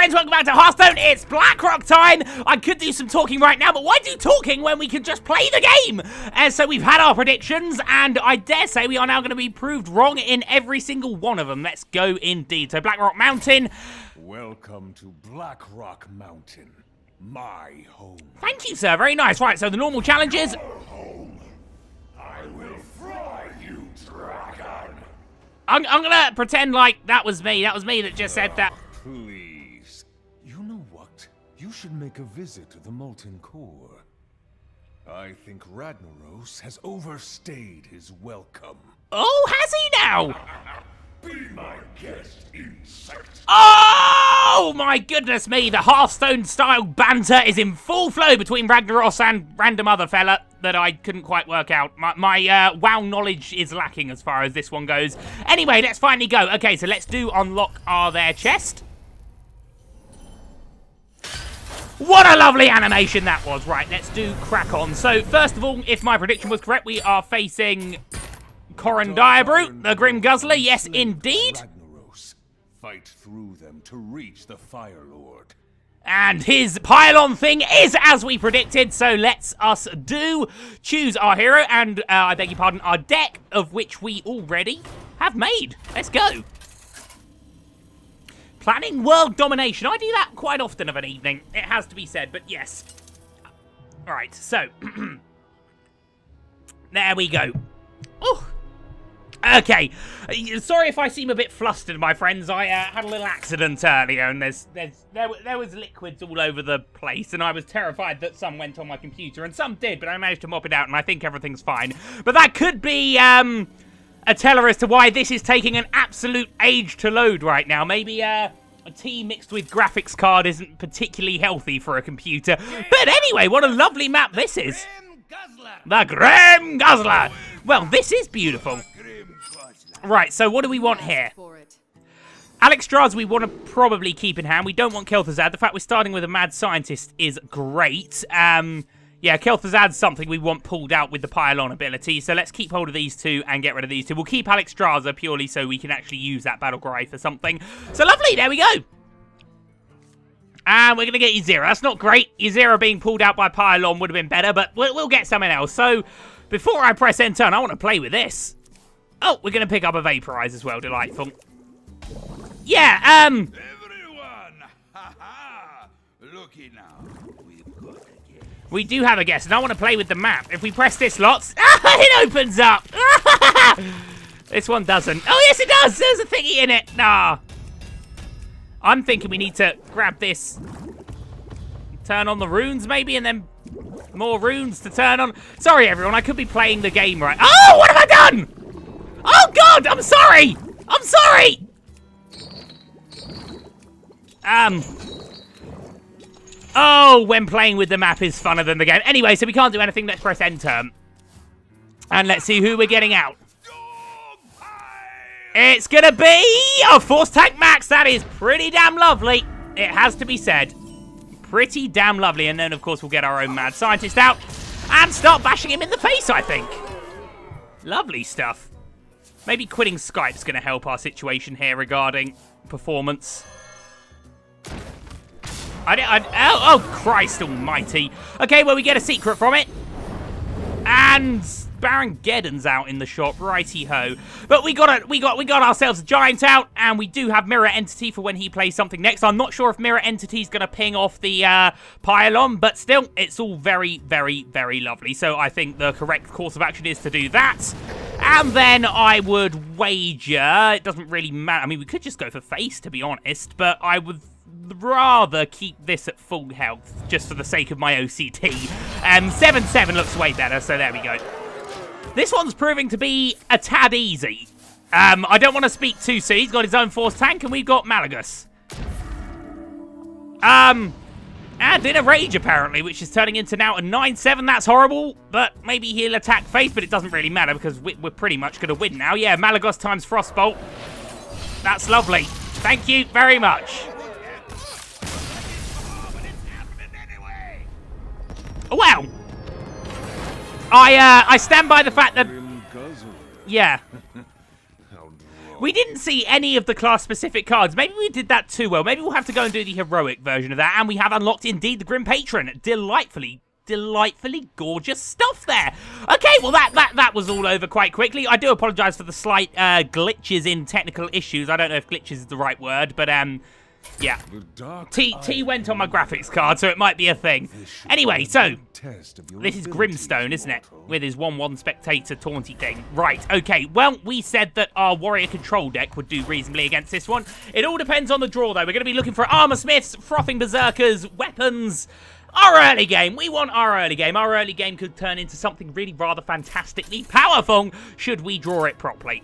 friends, welcome back to Hearthstone. It's Blackrock time. I could do some talking right now, but why do talking when we could just play the game? And so we've had our predictions, and I dare say we are now going to be proved wrong in every single one of them. Let's go indeed. So Blackrock Mountain. Welcome to Blackrock Mountain, my home. Thank you, sir. Very nice. Right, so the normal challenges. Home. I will fry you, dragon. I'm gonna pretend like that was me. That was me that just said that. Please. You know what? You should make a visit to the Molten Core. I think Ragnaros has overstayed his welcome. Oh, has he now? Be my guest, insect. Oh my goodness me! The Hearthstone-style banter is in full flow between Ragnaros and random other fella that I couldn't quite work out. My WoW knowledge is lacking as far as this one goes. Anyway, let's finally go. Okay, so let's do unlock their chest. What a lovely animation that was. Right, let's do crack on. So, first of all, if my prediction was correct, we are facing Coren Direbrew, the Grim Guzzler. Yes, indeed. Ragnaros. Fight through them to reach the Fire Lord. And his pylon thing is as we predicted, so let's us do choose our hero and, I beg your pardon, our deck, of which we already have made. Let's go. Planning world domination. I do that quite often of an evening, it has to be said, but yes. Alright, so. There we go. Oh. Okay, sorry if I seem a bit flustered, my friends. I had a little accident earlier, and there was liquids all over the place, and I was terrified that some went on my computer, and some did, but I managed to mop it out, and I think everything's fine. But that could be a teller as to why this is taking an absolute age to load right now. Maybe a tea mixed with graphics card isn't particularly healthy for a computer. But anyway, what a lovely map this is. The Grim Guzzler. Well, this is beautiful. Right, so what do we want here? Alexstrasza we want to probably keep in hand. We don't want Kel'Thuzad. The fact we're starting with a mad scientist is great. Yeah, Kel'Thuzad's something we want pulled out with the pylon ability. So let's keep hold of these two and get rid of these two. We'll keep Alexstrasza purely so we can actually use that battle cry for something. So lovely, there we go. And we're going to get Ysera. That's not great. Ysera being pulled out by pylon would have been better, but we'll get something else. So before I press end turn, I want to play with this. Oh, we're going to pick up a Vaporize as well. Delightful. Yeah, Everyone! Ha ha! Looky now. We've got a guest. We do have a guest, and I want to play with the map. If we press this lots, it opens up. This one doesn't. Oh, yes, it does. There's a thingy in it. Nah. I'm thinking we need to grab this. Turn on the runes, maybe, and then more runes to turn on. Sorry, everyone. I could be playing the game right. Oh, what have I done? Oh, God, I'm sorry. I'm sorry. Oh, when playing with the map is funner than the game. Anyway, so we can't do anything. Let's press end turn. And let's see who we're getting out. It's going to be a Force Tank Max. That is pretty damn lovely. It has to be said. Pretty damn lovely. And then, of course, we'll get our own mad scientist out and start bashing him in the face, I think. Lovely stuff. Maybe quitting Skype's going to help our situation here regarding performance. Oh, Christ almighty. Okay, well, we get a secret from it. And Baron Geddon's out in the shop, righty-ho. But we got ourselves a giant out, and we do have Mirror Entity for when he plays something next. I'm not sure if Mirror Entity's going to ping off the pylon, but still, it's all very, very, very lovely. So I think the correct course of action is to do that. And then I would wager, it doesn't really matter. I mean, we could just go for face, to be honest, but I would rather keep this at full health, just for the sake of my OCT. 7-7 looks way better, so there we go. This one's proving to be a tad easy. I don't want to speak too soon. He's got his own Force Tank, and we've got Malagus. And in a Rage, apparently, which is turning into now a 9-7. That's horrible, but maybe he'll attack face, but it doesn't really matter, because we're pretty much going to win now. Yeah, Malagos times Frostbolt. That's lovely. Thank you very much. Well, I stand by the fact that... Yeah. We didn't see any of the class-specific cards. Maybe we did that too well. Maybe we'll have to go and do the heroic version of that. And we have unlocked, indeed, the Grim Patron. Delightfully gorgeous stuff there. Okay, well, that was all over quite quickly. I do apologise for the slight glitches in technical issues. I don't know if glitches is the right word, but, yeah. T went on my graphics card, so it might be a thing. Anyway, so this is Grimstone, isn't it? With his 1/1 spectator taunty thing. Right, okay. Well, we said that our warrior control deck would do reasonably against this one. It all depends on the draw, though. We're going to be looking for armor smiths, frothing berserkers, weapons. Our early game. We want our early game. Our early game could turn into something really rather fantastically powerful should we draw it properly.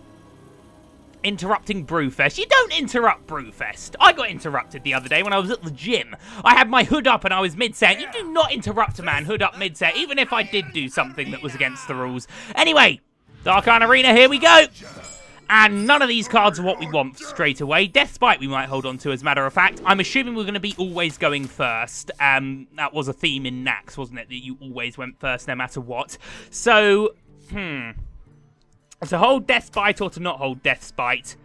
Interrupting Brewfest. You don't interrupt Brewfest. I got interrupted the other day when I was at the gym. I had my hood up and I was mid-set. You do not interrupt a man hood up mid-set, even if I did do something that was against the rules. Anyway, Dark Iron Arena, here we go. And none of these cards are what we want straight away. Death Spite we might hold on to, as a matter of fact. I'm assuming we're going to be always going first. That was a theme in Naxx, wasn't it? That you always went first no matter what. So, to hold Death Spite or to not hold Death Spite.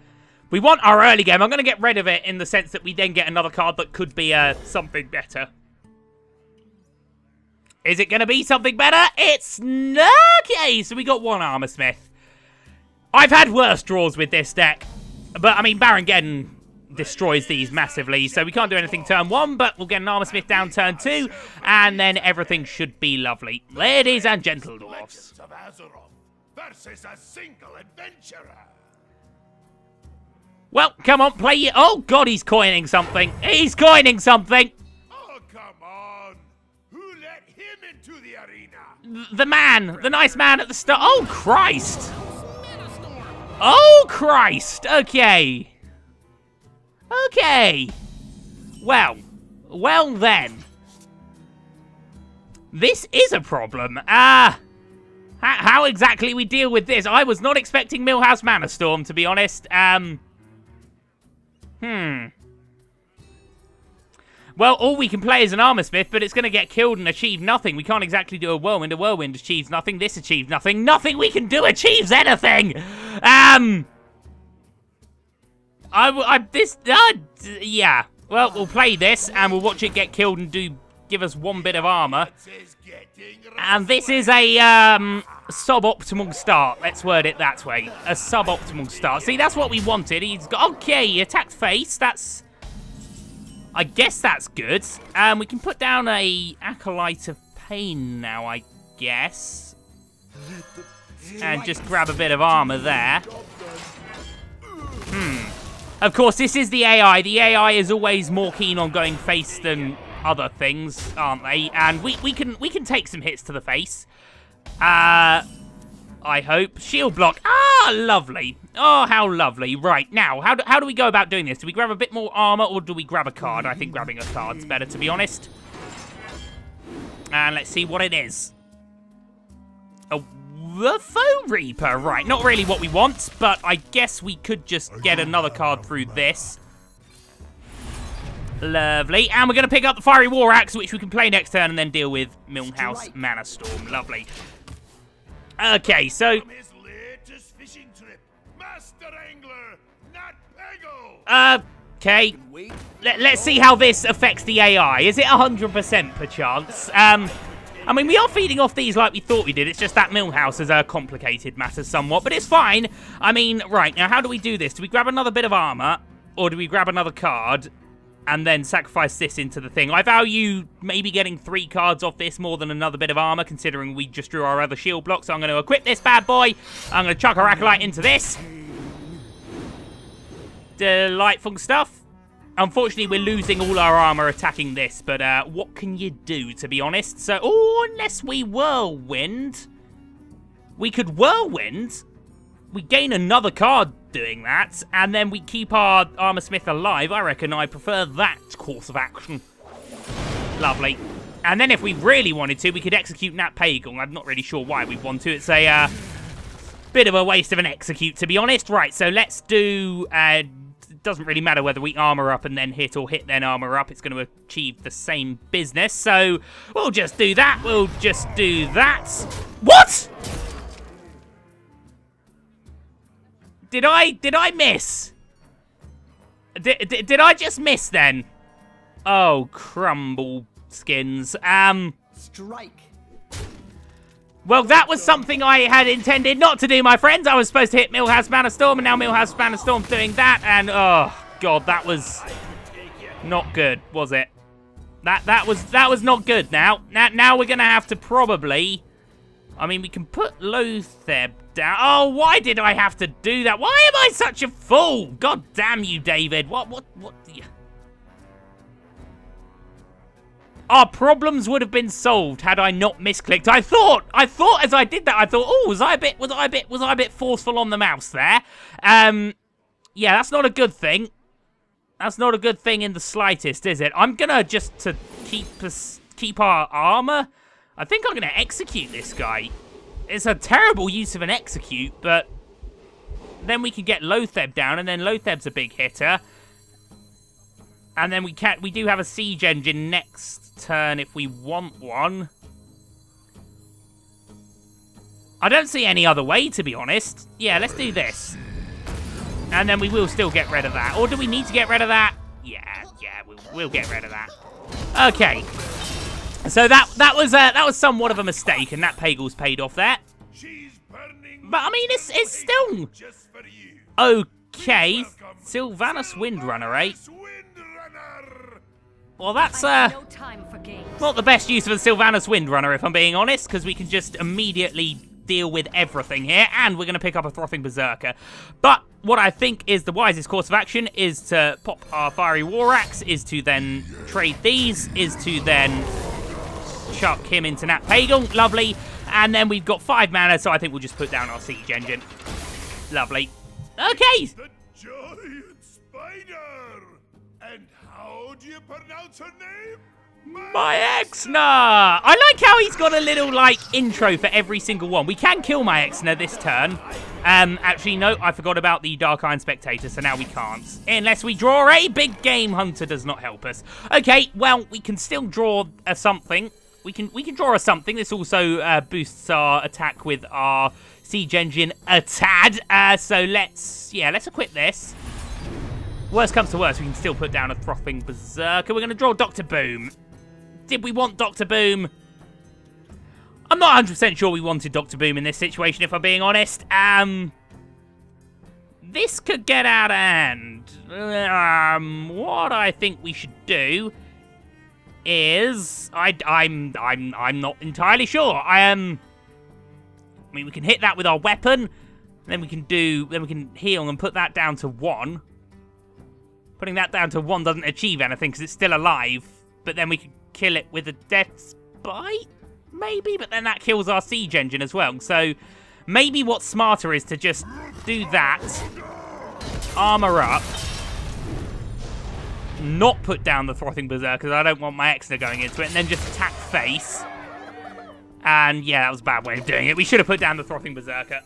We want our early game. I'm going to get rid of it in the sense that we then get another card that could be something better. Is it going to be something better? It's okay. So we got one Armor Smith. I've had worse draws with this deck. But, I mean, Baron Geddon destroys these massively. So we can't do anything turn 1, but we'll get an Armor Smith down turn 2. And then everything should be lovely. Ladies and gentlemen. Versus a single adventurer. Well, come on, play it. Oh, God, he's coining something. He's coining something. Oh, come on. Who let him into the arena? The man. The nice man at the start. Oh, Christ. Oh, Christ. Okay. Okay. Well then. This is a problem. How exactly we deal with this? I was not expecting Millhouse Mana Storm, to be honest. Well, all we can play is an Armor Smith, but it's going to get killed and achieve nothing. We can't exactly do a Whirlwind. A Whirlwind achieves nothing. This achieves nothing. Nothing we can do achieves anything! Yeah. Well, we'll play this, and we'll watch it get killed and give us one bit of armor. And this is a suboptimal start. Let's word it that way. A suboptimal start. See, that's what we wanted. He's got... Okay, he attacked face. That's... I guess that's good. We can put down a Acolyte of Pain now, I guess. And just grab a bit of armor there. Of course, this is the AI. The AI is always more keen on going face than other things, aren't they? And we can take some hits to the face. I hope. Shield block. Ah, lovely. Oh, how lovely. Right, now, how do we go about doing this? Do we grab a bit more armor or do we grab a card? I think grabbing a card's better, to be honest. And let's see what it is. The Foe Reaper. Right, not really what we want, but I guess we could just get another card through this. Lovely. And we're going to pick up the Fiery War Axe, which we can play next turn and then deal with Millhouse Mana Storm. Lovely. Okay, so... Okay. Let's see how this affects the AI. Is it 100% perchance? I mean, we are feeding off these like we thought we did. It's just that Millhouse is a complicated matter somewhat, but it's fine. I mean, right, now how do we do this? Do we grab another bit of armor, or do we grab another card and then sacrifice this into the thing? I value maybe getting 3 cards off this more than another bit of armor, considering we just drew our other shield block. So I'm going to equip this bad boy. I'm going to chuck our Acolyte into this. Delightful stuff. Unfortunately, we're losing all our armor attacking this, but what can you do, to be honest? So, oh, unless we Whirlwind. We could Whirlwind. We gain another card doing that, and then we keep our Armor Smith alive. I reckon I prefer that course of action. Lovely. And then if we really wanted to, we could execute Nat Pagan. I'm not really sure why we want to. It's a bit of a waste of an execute, to be honest. Right, so let's do... doesn't really matter whether we armor up and then hit or hit then armor up. It's going to achieve the same business. So we'll just do that. We'll just do that. What? Did I miss? Did I just miss then? Oh, crumble skins. Strike. Well, that was something I had intended not to do, my friends. I was supposed to hit Millhouse Banner Storm, and now Millhouse Banner Storm's doing that, and oh god, that was not good, was it? That was not good. Now we're gonna have to probably. I mean, we can put Lotheb down. Oh, why did I have to do that? Why am I such a fool? God damn you, David. What? Our problems would have been solved had I not misclicked. I thought as I did that, I thought, oh, was I a bit forceful on the mouse there? Yeah, that's not a good thing. That's not a good thing in the slightest, is it? I'm gonna just to keep our armor. I think I'm gonna execute this guy. It's a terrible use of an execute, but then we can get Lotheb down, and then Lotheb's a big hitter. And then we do have a siege engine next turn if we want one. I don't see any other way, to be honest. Yeah, let's do this. And then we will still get rid of that. Or do we need to get rid of that? Yeah, we'll get rid of that. Okay. So that was somewhat of a mistake, and that Pagel's paid off there. But I mean, it's still okay. Sylvanas Windrunner, eh? Well, that's not the best use of a Sylvanas Windrunner, if I'm being honest, because we can just immediately deal with everything here, and we're going to pick up a Frothing Berserker. But what I think is the wisest course of action is to pop our Fiery War Axe, is to then trade these, is to then chuck him into Nat Pagel. Lovely. And then we've got 5 mana, so I think we'll just put down our siege engine. Lovely. Okay. The giant spider. And how do you pronounce her name? My Exner! I like how he's got a little, like, intro for every single one. We can kill my Exner this turn. Actually, no, I forgot about the Dark Iron Spectator, so now we can't. Unless we draw a Big Game Hunter does not help us. Okay, well, we can still draw a something. We can draw a something. This also boosts our attack with our siege engine a tad. So let's equip this. Worst comes to worst, we can still put down a Frothing Berserker. We're going to draw Dr. Boom. Did we want Dr. Boom? I'm not 100% sure we wanted Dr. Boom in this situation, if I'm being honest. This could get out of hand. What I think we should do is I'm not entirely sure. I mean, we can hit that with our weapon, then we can heal and put that down to 1. Putting that down to 1 doesn't achieve anything because it's still alive, but then we can kill it with a Death's Bite, maybe, but then that kills our siege engine as well. So maybe what's smarter is to just do that, armor up, not put down the Frothing Berserker because I don't want my Exner going into it, and then just attack face. And yeah, that was a bad way of doing it. We should have put down the Frothing Berserker.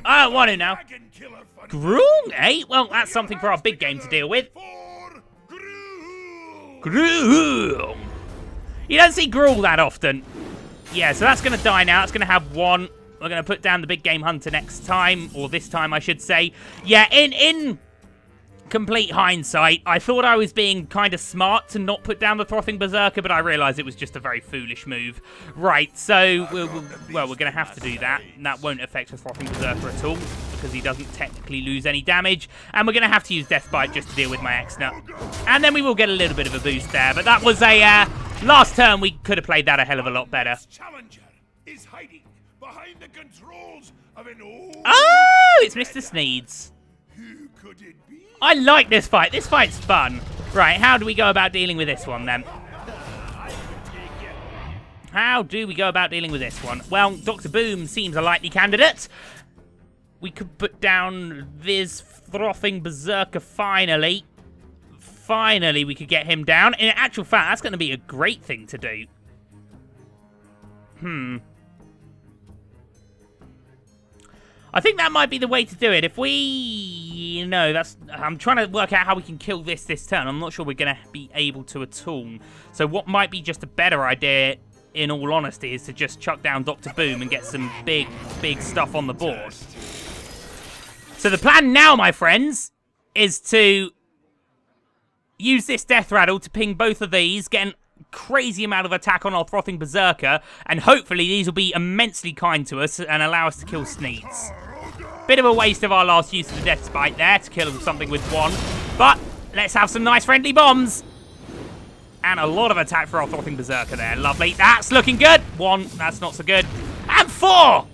I don't want to now. Gruul, eh? Well, that's something for our big game to deal with. Gruul. You don't see Gruul that often. Yeah, so that's going to die now. It's going to have 1. We're going to put down the Big Game Hunter next time, or this time, I should say. Yeah, in complete hindsight, I thought I was being kind of smart to not put down the Frothing Berserker, but I realised it was just a very foolish move. Right, so, we're going to have to do that, and that won't affect the Frothing Berserker at all, because he doesn't technically lose any damage, and we're going to have to use Death Bite just to deal with my Exner. And then we will get a little bit of a boost there, but that was a, last turn we could have played that a hell of a lot better. Challenger is hiding behind the controls of an old... Oh, it's Mr. Sneeds. Who could it be? I like this fight. This fight's fun. Right, how do we go about dealing with this one, then? How do we go about dealing with this one? Well, Dr. Boom seems a likely candidate. We could put down this Frothing Berserker finally. Finally, we could get him down. In actual fact, that's going to be a great thing to do. I think that might be the way to do it. If we... No, that's... I'm trying to work out how we can kill this turn. I'm not sure we're going to be able to at all. So what might be just a better idea, in all honesty, is to just chuck down Dr. Boom and get some big stuff on the board. So the plan now, my friends, is to use this Death Rattle to ping both of these, get an crazy amount of attack on our Frothing Berserker, and hopefully these will be immensely kind to us and allow us to kill Sneeds. Bit of a waste of our last use of the Death Spite there to kill something with 1, but let's have some nice friendly bombs. And a lot of attack for our Frothing Berserker there. Lovely. That's looking good. 1, that's not so good. And 4!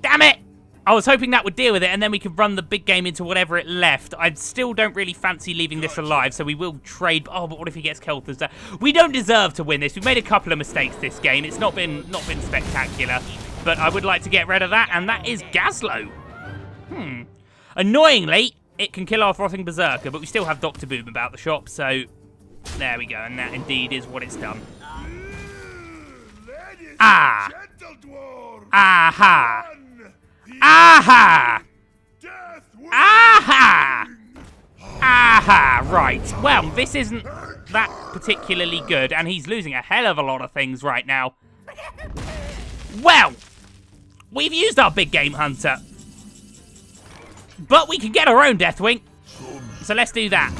Damn it! I was hoping that would deal with it, and then we could run the big game into whatever it left. I still don't really fancy leaving this alive, so we will trade. Oh, but what if he gets Kelthers? We don't deserve to win this. We've made a couple of mistakes this game. It's not been spectacular, but I would like to get rid of that, and that is Gazlowe. Annoyingly, it can kill our Frothing Berserker, but we still have Dr. Boom about the shop, so there we go, and that indeed is what it's done. Ah! Aha! Aha! Aha! Aha! Right. Well, this isn't that particularly good, and he's losing a hell of a lot of things right now. Well, we've used our big game hunter, but we can get our own Deathwing, so let's do that.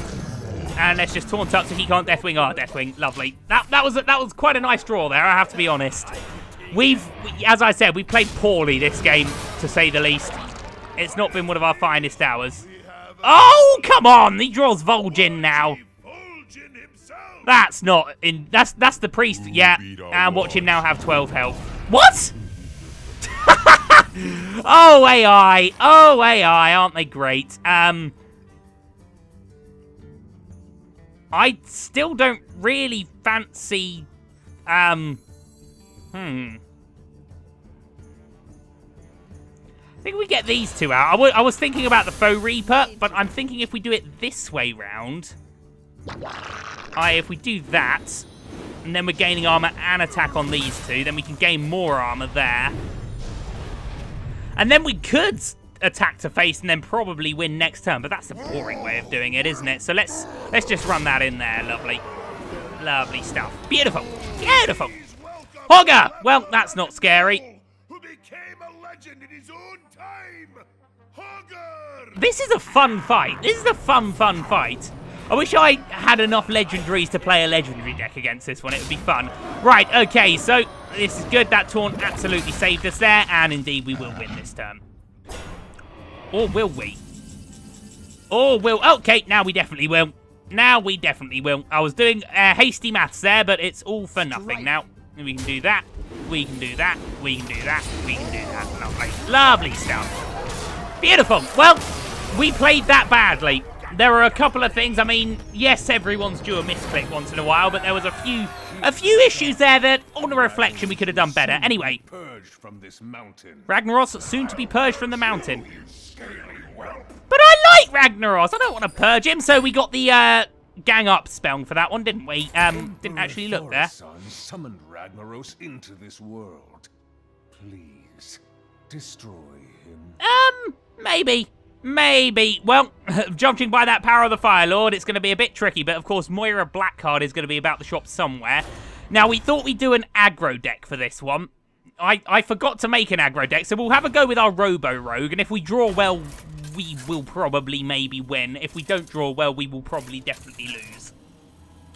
And let's just taunt up so he can't Deathwing our Deathwing. Lovely. That was quite a nice draw there, I have to be honest. As I said, we've played poorly this game, to say the least. It's not been one of our finest hours. Oh, come on! He draws Vol'jin now. That's not in. That's the priest. Yeah, and watch him now have 12 health. What? Oh AI, oh AI, aren't they great? I still don't really fancy. I think we get these two out. I was thinking about the Faux Reaper, but I'm thinking if we do it this way round, if we do that, and then we're gaining armor and attack on these two, then we can gain more armor there. And then we could attack to face and then probably win next turn, but that's the boring way of doing it, isn't it? So let's just run that in there. Lovely. Lovely stuff. Beautiful. Beautiful. Hogger! Well, that's not scary. Who became a legend in his own time. Hogger! This is a fun fight. This is a fun fight. I wish I had enough legendaries to play a legendary deck against this one. It would be fun. Right, okay, so this is good. That taunt absolutely saved us there, and indeed we will win this turn. Or will we? Or will... Okay, now we definitely will. Now we definitely will. I was doing hasty maths there, but it's all for nothing now. We can do that. We can do that. We can do that. We can do that. Lovely. Lovely stuff. Beautiful. Well, we played that badly. There were a couple of things. I mean, yes, everyone's due a misclick once in a while, but there was a few issues there that, on a reflection, we could have done better. Anyway, Ragnaros soon to be purged from the mountain. But I like Ragnaros. I don't want to purge him, so we got the gang up spell for that one, didn't we? Didn't actually look there. Thaurissan summoned Ragnaros into this world. Please destroy him. Maybe. Maybe. Well, judging by that power of the Fire Lord, it's going to be a bit tricky. But, of course, Moira Blackcard is going to be about the shop somewhere. Now, we thought we'd do an aggro deck for this one. I forgot to make an aggro deck, so we'll have a go with our Robo-Rogue. And if we draw well, we will probably maybe win. If we don't draw well, we will probably definitely lose.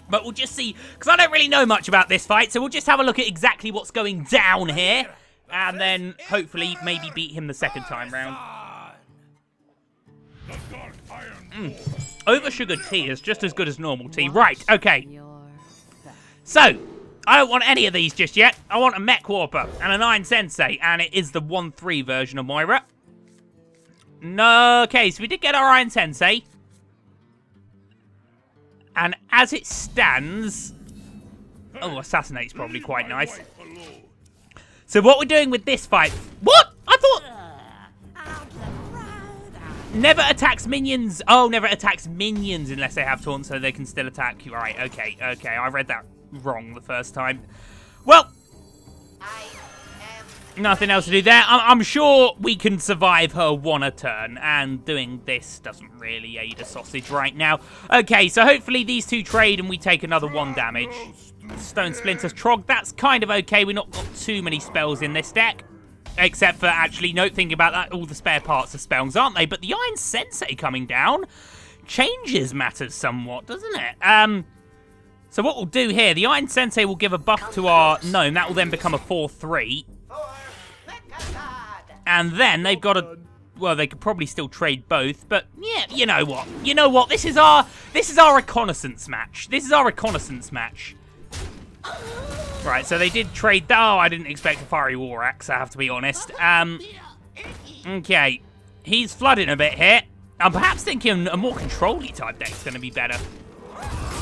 But we'll just see, because I don't really know much about this fight. So we'll just have a look at exactly what's going down here. And then, hopefully, maybe beat him the second time round. Over-sugared tea is just as good as normal tea. Right, okay. So, I don't want any of these just yet. I want a Mech Warper and an Iron Sensei, and it is the 1-3 version of Moira. No, okay, so we did get our Iron Sensei. And as it stands... Oh, Assassinate's probably quite nice. So what we're doing with this fight... What? I thought... Never attacks minions. Oh, never attacks minions unless they have taunt, so they can still attack you. Right, okay, okay. I read that wrong the first time. Well, nothing else to do there. I'm sure we can survive her one a turn, and doing this doesn't really aid a sausage right now. Okay, so hopefully these two trade and we take another 1 damage. Stone Splinters Trog, that's kind of okay. We've not got too many spells in this deck. Except for, actually, no, thinking about that, all the spare parts are spells, aren't they? But the Iron Sensei coming down changes matters somewhat, doesn't it? So what we'll do here, the Iron Sensei will give a buff to our gnome. That will then become a 4/3. And then they've got a... Well, they could probably still trade both, but yeah, you know what? You know what? This is our reconnaissance match. This is our reconnaissance match. Right, so they did trade... Oh, I didn't expect a Fiery War Axe, I have to be honest. Okay. He's flooding a bit here. I'm perhaps thinking a more control-y type deck's going to be better.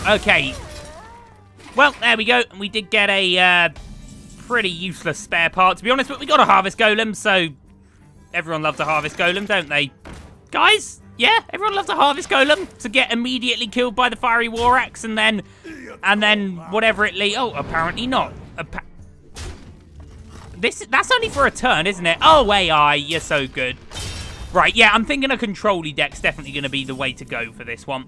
Okay. Well, there we go. We did get a pretty useless spare part, to be honest, but we got a Harvest Golem, so... Everyone loves a Harvest Golem, don't they? Guys? Yeah? Everyone loves a Harvest Golem to get immediately killed by the Fiery War Axe and then whatever it leads... Oh, apparently not. That's only for a turn, isn't it? Oh, AI, you're so good. Right, yeah, I'm thinking a control-y deck's definitely going to be the way to go for this one.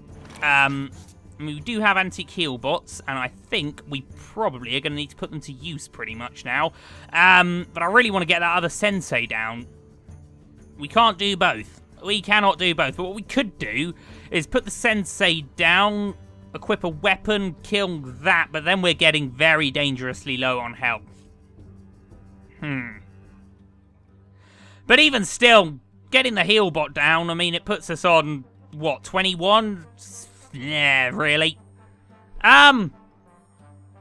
We do have antique heal bots, and I think we probably are going to need to put them to use pretty much now. But I really want to get that other Sensei down. We can't do both. We cannot do both. But what we could do is put the Sensei down, equip a weapon, kill that, but then we're getting very dangerously low on health. But even still, getting the heal bot down, I mean, it puts us on, what, 21? Yeah, really. I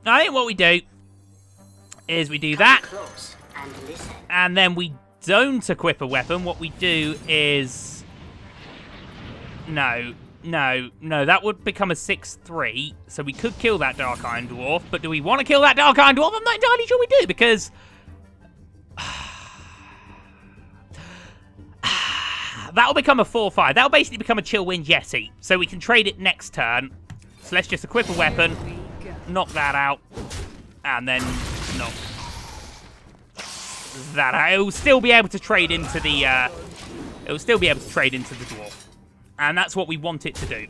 think what we do is we do that, and then we don't equip a weapon. What we do is... No, that would become a 6/3, so we could kill that Dark Iron Dwarf, but do we want to kill that Dark Iron Dwarf? I'm not entirely sure we do, because... That'll become a 4/5. That'll basically become a Chill Wind Yeti, so we can trade it next turn. So let's just equip a weapon, knock that out, and then knock that out. It will still be able to trade into the... dwarf. And that's what we want it to do.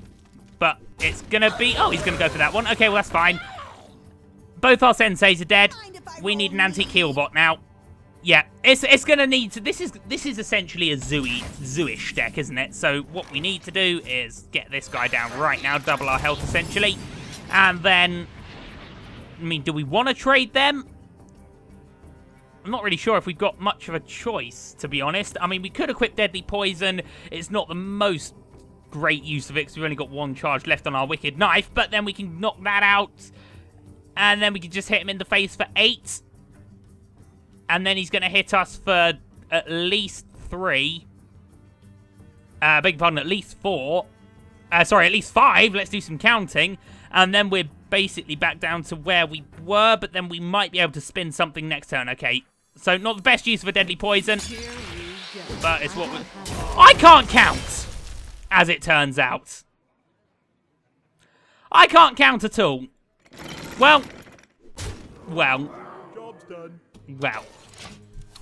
But it's going to be... Oh, he's going to go for that one. Okay, well, that's fine. Both our senseis are dead. We need an antique heal bot now. Yeah, it's going to need to... This is essentially a Zoo-ish deck, isn't it? So what we need to do is get this guy down right now, double our health, essentially. And then... I mean, do we want to trade them? I'm not really sure if we've got much of a choice, to be honest. I mean, we could equip Deadly Poison. It's not the most great use of it, because we've only got one charge left on our Wicked Knife. But then we can knock that out. And then we can just hit him in the face for 8. And then he's going to hit us for at least 3. Beg your pardon, at least 4. Sorry, at least 5. Let's do some counting. And then we're basically back down to where we were. But then we might be able to spin something next turn. Okay. So, not the best use of a Deadly Poison. But it's what we... I can't count! As it turns out. I can't count at all. Well. Job's done. Well.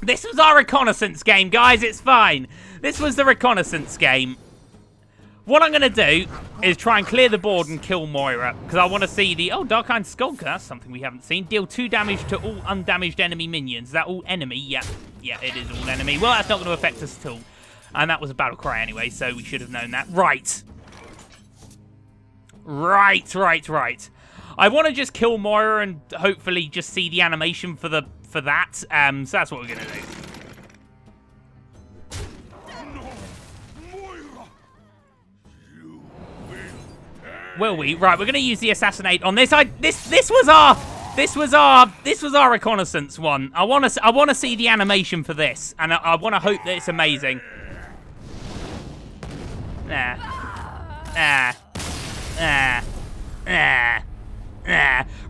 This was our reconnaissance game, guys. It's fine. This was the reconnaissance game. What I'm going to do is try and clear the board and kill Moira. Because I want to see the... Oh, Dark Iron Skulker. That's something we haven't seen. Deal 2 damage to all undamaged enemy minions. Is that all enemy? Yeah. Yeah, it is all enemy. Well, that's not going to affect us at all. And that was a battle cry anyway, so we should have known that. Right. Right. I want to just kill Moira and hopefully just see the animation for that. So that's what we're going to do. Will we? Right, we're going to use the assassinate on this. This was our reconnaissance one. I want to see the animation for this, and I want to hope that it's amazing.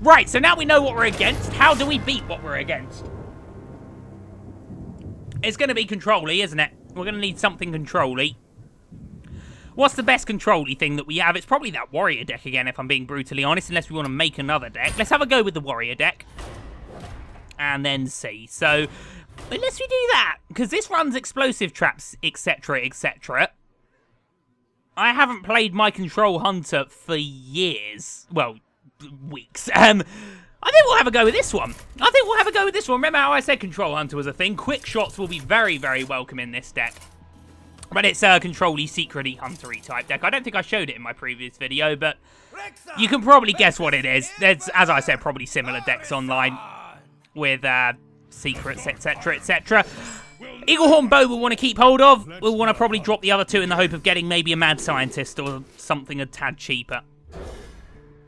Right, so now we know what we're against. How do we beat what we're against? It's going to be control-y, isn't it? We're going to need something control-y. What's the best control-y thing that we have? It's probably that warrior deck again, if I'm being brutally honest, unless we want to make another deck. Let's have a go with the warrior deck. And then see. So, unless we do that, because this runs explosive traps, etc., etc. I haven't played my Control Hunter for years. Well, weeks. I think we'll have a go with this one. Remember how I said Control Hunter was a thing? Quick shots will be very, very welcome in this deck. But it's a control-y, secret-y, hunter-y type deck. I don't think I showed it in my previous video, but you can probably guess what it is. There's, as I said, probably similar decks online with secrets, etc., etc. Eaglehorn Bow we'll want to keep hold of. We'll want to probably drop the other two in the hope of getting maybe a Mad Scientist or something a tad cheaper.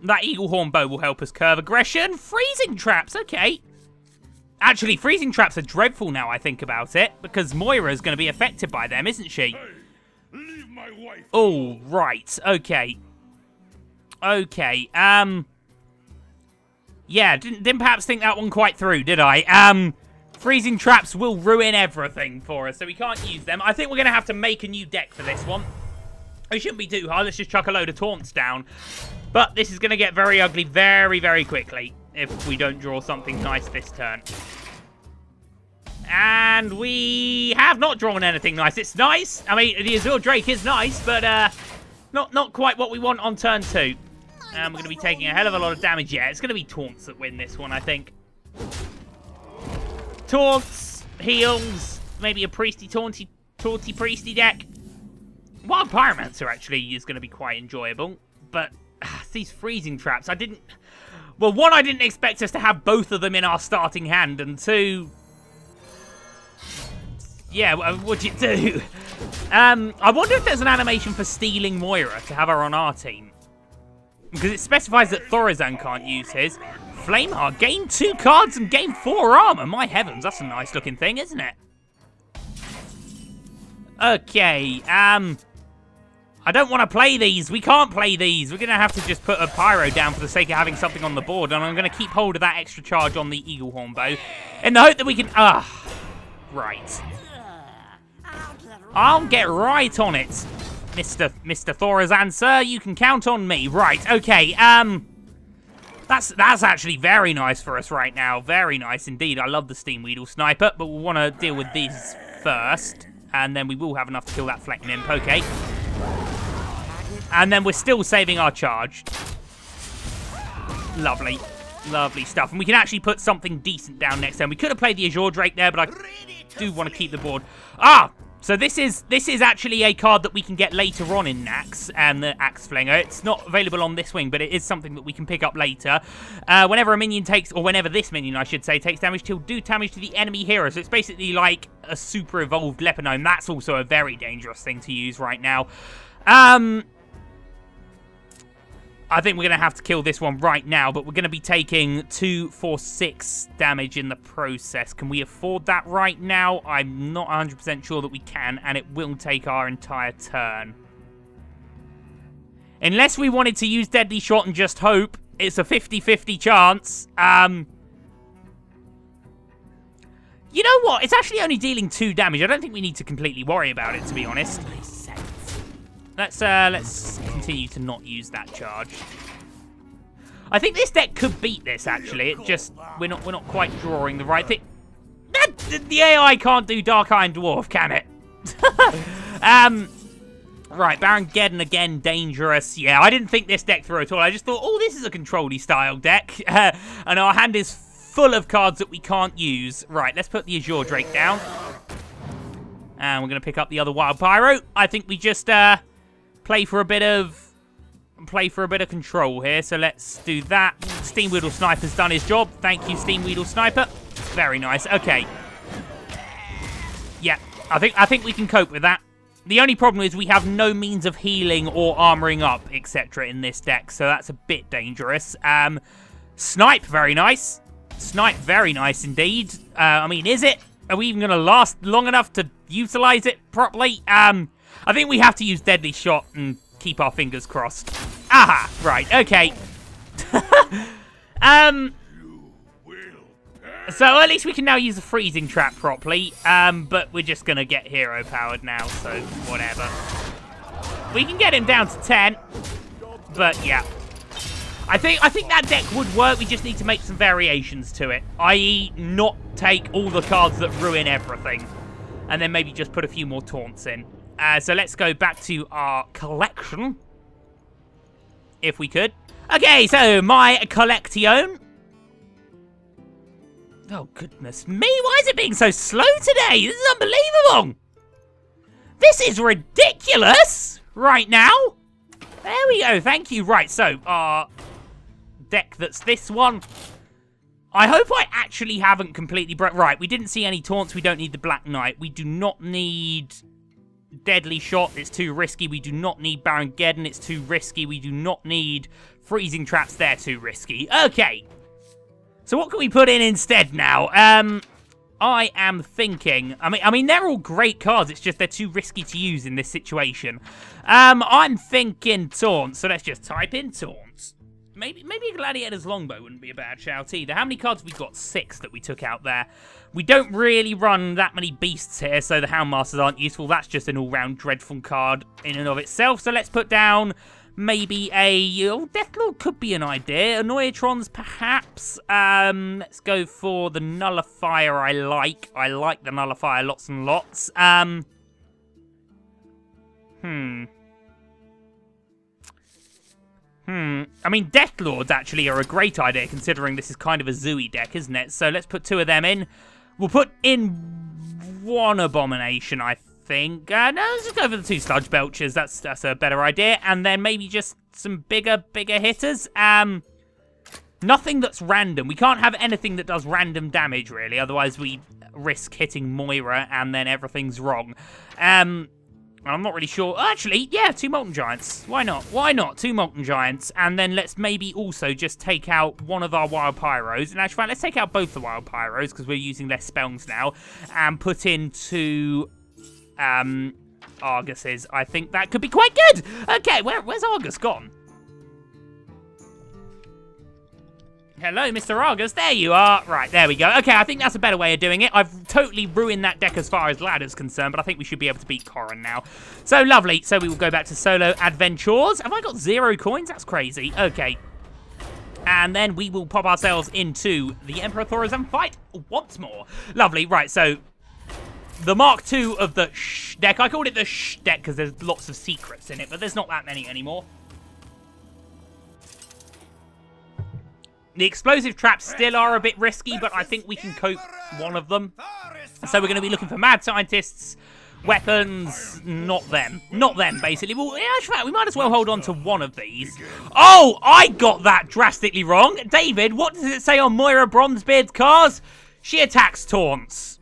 That Eaglehorn Bow will help us curve aggression. Freezing Traps, okay. Actually, Freezing Traps are dreadful now I think about it, because Moira's going to be affected by them, isn't she? Hey, leave my wife. Oh, right. Okay. Okay. Yeah, didn't perhaps think that one quite through, did I? Freezing Traps will ruin everything for us, so we can't use them. I think we're going to have to make a new deck for this one. It shouldn't be too hard. Let's just chuck a load of taunts down. But this is going to get very ugly very, very quickly if we don't draw something nice this turn. And we have not drawn anything nice. It's nice. I mean, the Azure Drake is nice, but not quite what we want on turn 2. And we're going to be taking a hell of a lot of damage. Yeah, it's going to be taunts that win this one, I think. Taunts, heals, maybe a priesty, taunty priesty deck. Wild Pyromancer actually is going to be quite enjoyable, but these Freezing Traps, I didn't... Well, one, I didn't expect us to have both of them in our starting hand, and two... Yeah, what'd you do? I wonder if there's an animation for stealing Moira to have her on our team. Because it specifies that Thaurissan can't use his. Flameheart, gain 2 cards and gain 4 armor. My heavens, that's a nice looking thing, isn't it? Okay, I don't want to play these. We can't play these. We're going to have to just put a Pyro down for the sake of having something on the board. And I'm going to keep hold of that extra charge on the Eaglehorn Bow in the hope that we can... right. I'll get right on it, Mr. Thaurissan, sir. You can count on me. Right, okay. That's actually very nice for us right now. Very nice indeed. I love the Steam Weedle Sniper, but we'll want to deal with these first. And then we will have enough to kill that Fleck Nymph. Okay. And then we're still saving our charge. Lovely. Lovely stuff. And we can actually put something decent down next turn. We could have played the Azure Drake there, but I do want to keep the board. So this is actually a card that we can get later on in Naxx and the Axe Flinger. It's not available on this wing, but it is something that we can pick up later. Whenever a minion takes, or whenever this minion, I should say, takes damage, he'll do damage to the enemy hero. So it's basically like a super evolved Lepinome. That's also a very dangerous thing to use right now. I think we're going to have to kill this one right now, but we're going to be taking 2, 4, 6 damage in the process. Can we afford that right now? I'm not 100% sure that we can, and it will take our entire turn. Unless we wanted to use Deadly Shot and just hope, it's a 50-50 chance. You know what? It's actually only dealing 2 damage. I don't think we need to completely worry about it, to be honest. Let's continue to not use that charge. I think this deck could beat this, actually. It just we're not quite drawing the right thing. The AI can't do Dark Iron Dwarf, can it? Right, Baron Geddon again, dangerous. Yeah, I didn't think this deck through at all. I just thought, oh, this is a control-y style deck. And our hand is full of cards that we can't use. Right, let's put the Azure Drake down. And we're going to pick up the other Wild Pyro. I think we just play for a bit of control here. So let's do that. Steam Weedle Sniper's done his job. Thank you, Steam Weedle Sniper. Very nice. Okay. Yeah, I think we can cope with that. The only problem is we have no means of healing or armoring up, etc. in this deck, so that's a bit dangerous. Snipe, very nice. Snipe, very nice indeed. I mean, is it? Are we even going to last long enough to utilize it properly? I think we have to use Deadly Shot and keep our fingers crossed. Aha! Right, okay. So at least we can now use the Freezing Trap properly, but we're just going to get hero powered now, so whatever. We can get him down to 10, but yeah. I think that deck would work, we just need to make some variations to it, i.e. not take all the cards that ruin everything, and then maybe just put a few more taunts in. So let's go back to our collection, if we could. Okay, so my collection. Oh, goodness me. Why is it being so slow today? This is unbelievable. This is ridiculous right now. There we go. Thank you. Right, so our deck that's this one. I hope I actually haven't completely broke. Right, we didn't see any taunts. We don't need the Black Knight. We do not need Deadly Shot. It's too risky. We do not need Barongeddon. It's too risky. We do not need Freezing Traps. They're too risky. Okay. So what can we put in instead now? I am thinking... I mean, they're all great cards. It's just they're too risky to use in this situation. I'm thinking Taunt. So let's just type in Taunt. Maybe a Gladiator's Longbow wouldn't be a bad shout either. How many cards have we got? 6 that we took out there. We don't really run that many beasts here, so the Houndmasters aren't useful. That's just an all-round dreadful card in and of itself. So let's put down maybe a... Oh, Deathlord could be an idea. Annoyatrons, perhaps. Let's go for the Nullifier I like. I like the Nullifier lots and lots. I mean, Deathlords actually are a great idea, considering this is kind of a Zooey deck, isn't it? So let's put 2 of them in. We'll put in 1 Abomination, I think. No, let's just go for the 2 Sludge Belchers. That's a better idea. And then maybe just some bigger hitters. Nothing that's random. We can't have anything that does random damage, really. Otherwise, we risk hitting Moira, and then everything's wrong. I'm not really sure. Actually, yeah, 2 Molten Giants. Why not? Why not? 2 Molten Giants. And then let's maybe also just take out one of our Wild Pyros. And actually, let's take out both the Wild Pyros, because we're using less spells now. And put in 2 Arguses. I think that could be quite good. Okay, where's Argus gone? Hello, Mr. Argus. There you are. Right, there we go. Okay, I think that's a better way of doing it. I've totally ruined that deck as far as ladder's concerned, but I think we should be able to beat Coren now. So, lovely. So, we will go back to solo adventures. Have I got 0 coins? That's crazy. Okay. And then we will pop ourselves into the Emperor Thaurissan fight once more. Lovely. Right, so the Mark II of the Shh deck. I called it the Shh deck because there's lots of secrets in it, but there's not that many anymore. The explosive traps still are a bit risky, but I think we can cope one of them. So we're going to be looking for Mad Scientists, weapons, not them. Not them, basically. Well, yeah, actually, we might as well hold on to one of these. Oh, I got that drastically wrong. David, what does it say on Moira Bronzebeard's cards? She attacks taunts.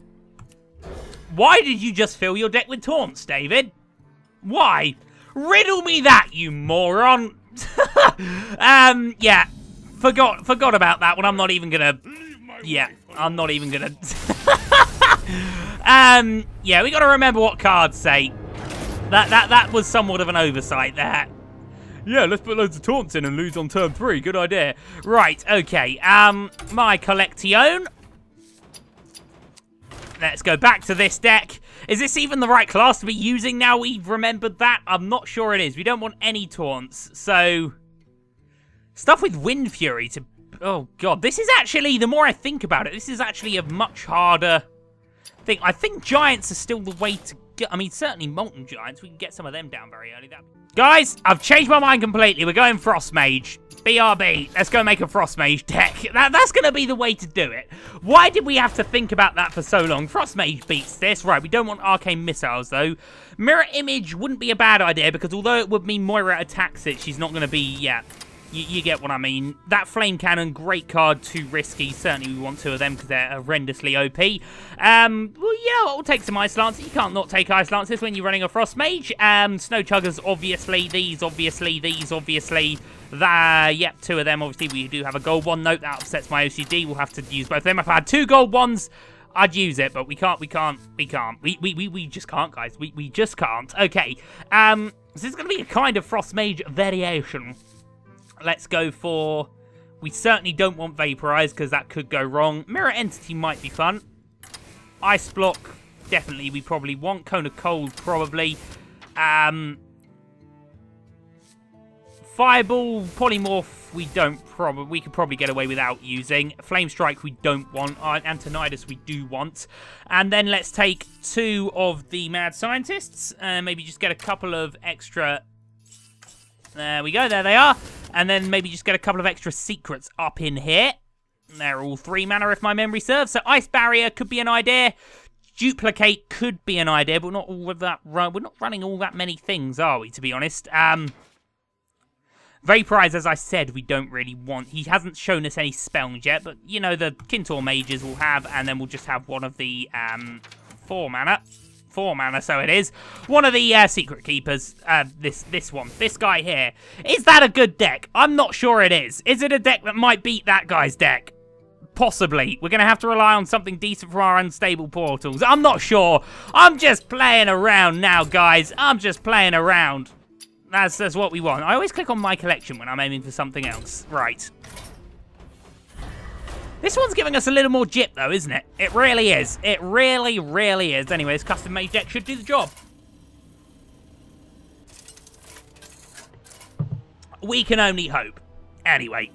Why did you just fill your deck with taunts, David? Why? Riddle me that, you moron. Yeah. Forgot about that one. I'm not even gonna... Yeah, I'm not even gonna... Yeah, we gotta remember what cards say. That was somewhat of an oversight there. Yeah, let's put loads of taunts in and lose on turn 3. Good idea. Right, okay. My collection. Let's go back to this deck. Is this even the right class to be using now we've remembered that? I'm not sure it is. We don't want any taunts, so... Stuff with Wind Fury to... Oh, God. This is actually, the more I think about it, this is actually a much harder thing. I think Giants are still the way to go. I mean, certainly Molten Giants. We can get some of them down very early. Guys, I've changed my mind completely. We're going Frost Mage. BRB. Let's go make a Frost Mage deck. That's going to be the way to do it. Why did we have to think about that for so long? Frost Mage beats this. Right, we don't want Arcane Missiles, though. Mirror Image wouldn't be a bad idea, because although it would mean Moira attacks it, she's not going to be... Yeah. You get what I mean. That Flame Cannon, great card, too risky. Certainly we want 2 of them because they're horrendously OP. Well, yeah, we'll take some Ice Lances. You can't not take Ice Lances when you're running a Frost Mage. Snow Chuggers, obviously. These, obviously. These, obviously. Yep, 2 of them. Obviously, we do have a gold one. Note, that upsets my OCD. We'll have to use both of them. If I had 2 gold ones, I'd use it, but we can't. We just can't, guys. We just can't. Okay. So this is going to be a kind of Frost Mage variation. Let's go for... We certainly don't want Vaporize, because that could go wrong. Mirror Entity might be fun. Ice Block, definitely we probably want. Cone of Cold, probably. Fireball, Polymorph, we could probably get away without using. Flame Strike, we don't want. Antonidas, we do want. And then let's take 2 of the Mad Scientists. Maybe just get a couple of extra... There we go, there they are. And then maybe just get a couple of extra secrets up in here. They're all 3 mana if my memory serves. So Ice Barrier could be an idea. Duplicate could be an idea, but not all of that. We're not running all that many things, are we, to be honest? Vaporize, as I said, we don't really want. He hasn't shown us any spells yet, but, you know, the Kintor mages will have, and then we'll just have one of the 4 mana. 4 mana, so it is. One of the Secret Keepers, this one. This guy here. Is that a good deck? I'm not sure it is. Is it a deck that might beat that guy's deck? Possibly. We're going to have to rely on something decent from our unstable portals. I'm not sure. I'm just playing around now, guys. I'm just playing around. That's what we want. I always click on my collection when I'm aiming for something else. Right. This one's giving us a little more jip, though, isn't it? It really is. It really, really is. Anyway, this custom-made deck should do the job. We can only hope. Anyway.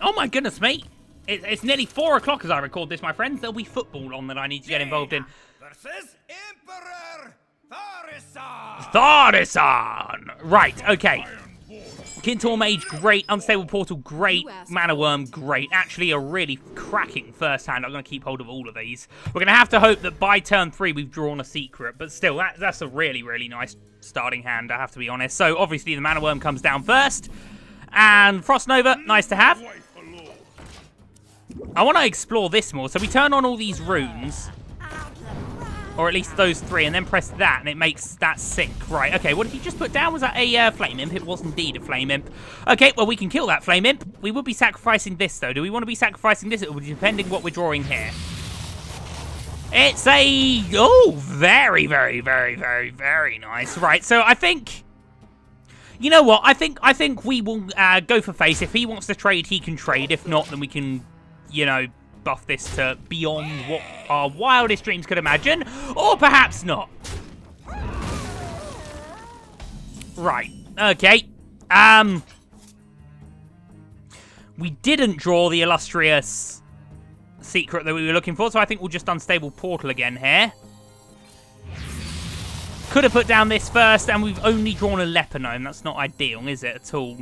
Oh, my goodness me. It's nearly 4 o'clock as I record this, my friends. There'll be football on that I need to get involved in. Versus Emperor Thaurissan! Thaurissan! Right, okay. Kintor Mage, great. Unstable Portal, great. Mana Worm, great. Actually, a really cracking first hand. I'm going to keep hold of all of these. We're going to have to hope that by turn 3 we've drawn a secret. But still, that's a really, really nice starting hand, I have to be honest. So, obviously, the Mana Worm comes down first. And Frost Nova, nice to have. I want to explore this more. So, we turn on all these runes. Or at least those 3, and then press that, and it makes that sync. Right, okay, what did he just put down? Was that a Flame Imp? It was indeed a Flame Imp. Okay, well, we can kill that Flame Imp. We would be sacrificing this, though. Do we want to be sacrificing this? It would be depending what we're drawing here. It's a... Oh, very, very, very, very, very nice. Right, so I think... You know what? I think we will go for face. If he wants to trade, he can trade. If not, then we can, you know... buff this to beyond what our wildest dreams could imagine, or perhaps not. Right, okay. We didn't draw the illustrious secret that we were looking for, so I think we'll just unstable portal again here. Could have put down this first, and we've only drawn a leper gnome. That's not ideal, is it, at all?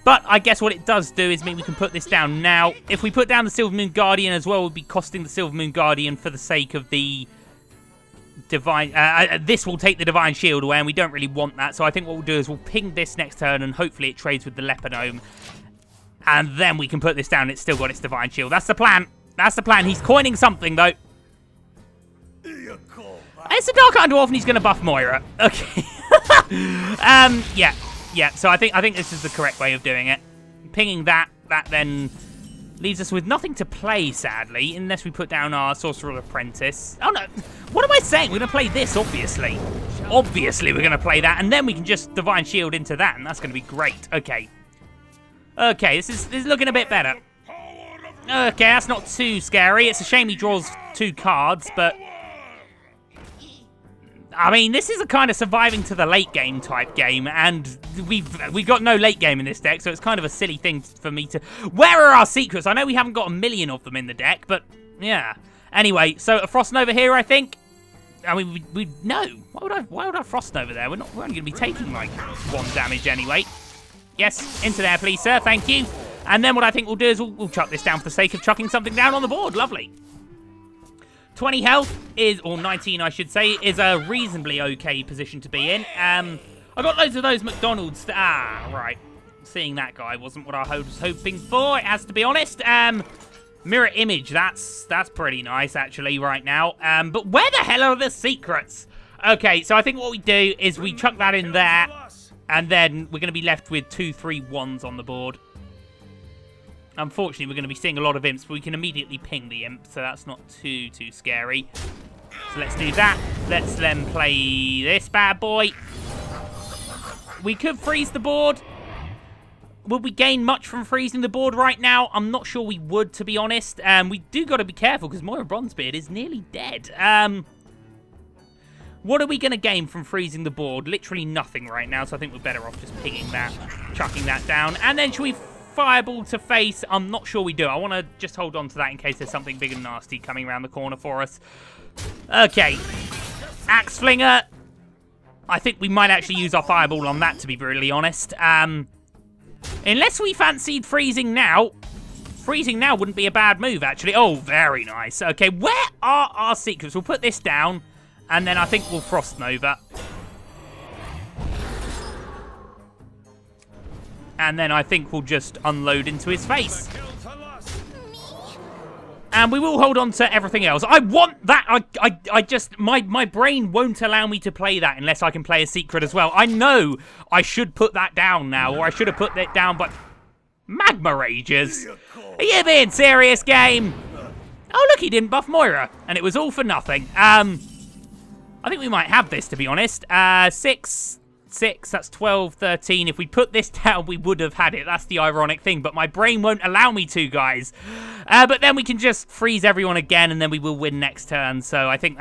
But I guess what it does do is mean we can put this down now. If we put down the Silver Moon Guardian as well, we'll be costing the Silver Moon Guardian for the sake of the Divine... this will take the Divine Shield away, and we don't really want that. So I think what we'll do is we'll ping this next turn, and hopefully it trades with the Leper Gnome. And then we can put this down. It's still got its Divine Shield. That's the plan. That's the plan. He's coining something, though. It's a Dark Iron Dwarf, and he's going to buff Moira. Okay. Yeah. Yeah, so I think this is the correct way of doing it. Pinging that then leaves us with nothing to play, sadly, unless we put down our Sorcerer Apprentice. Oh, no. What am I saying? We're going to play this, obviously. Obviously, we're going to play that, and then we can just Divine Shield into that, and that's going to be great. Okay. Okay, this is looking a bit better. Okay, that's not too scary. It's a shame he draws 2 cards, but... I mean, this is a kind of surviving to the late game type game, and we've got no late game in this deck, so it's kind of a silly thing for me to... Where are our secrets? I know we haven't got a million of them in the deck, but yeah. Anyway, so a Frost Nova here, I think. I mean, we no. Why would I Frost Nova there? We're only going to be taking like 1 damage anyway. Yes, into there, please, sir. Thank you. And then what I think we'll do is we'll chuck this down for the sake of chucking something down on the board. Lovely. 20 health is, or 19 I should say, is a reasonably okay position to be in. I got loads of those McDonald's. Right. Seeing that guy wasn't what I was hoping for, it has to be honest. Mirror image, that's pretty nice actually right now. But where the hell are the secrets? Okay, so I think what we do is we chuck that in there, and then we're going to be left with 2, 3 1s on the board. Unfortunately, we're going to be seeing a lot of imps, but we can immediately ping the imp, so that's not too scary. So let's do that. Let's then play this bad boy. We could freeze the board. Would we gain much from freezing the board right now? I'm not sure we would, to be honest. We do got to be careful, because Moira Bronzebeard is nearly dead. What are we going to gain from freezing the board? Literally nothing right now, so I think we're better off just pinging that, chucking that down. And then should we... Fireball to face, I'm not sure we do. I want to just hold on to that in case there's something big and nasty coming around the corner for us. Okay. Axe Flinger. I think we might actually use our Fireball on that, to be brutally honest. Unless we fancied freezing now. freezing now wouldn't be a bad move, actually. Oh, very nice. Okay, where are our secrets? We'll put this down, and then I think we'll Frost Nova. And then I think we'll just unload into his face. And we will hold on to everything else. I want that. I just, my brain won't allow me to play that unless I can play a secret as well. I know I should put that down now, or I should have put it down, but Magma Rages. Are you being serious, game? Oh, look, he didn't buff Moira, and it was all for nothing. I think we might have this, to be honest. 6, that's 12, 13. If we put this down, we would have had it. That's the ironic thing, but my brain won't allow me to, guys. But then we can just freeze everyone again, and then we will win next turn. So I think,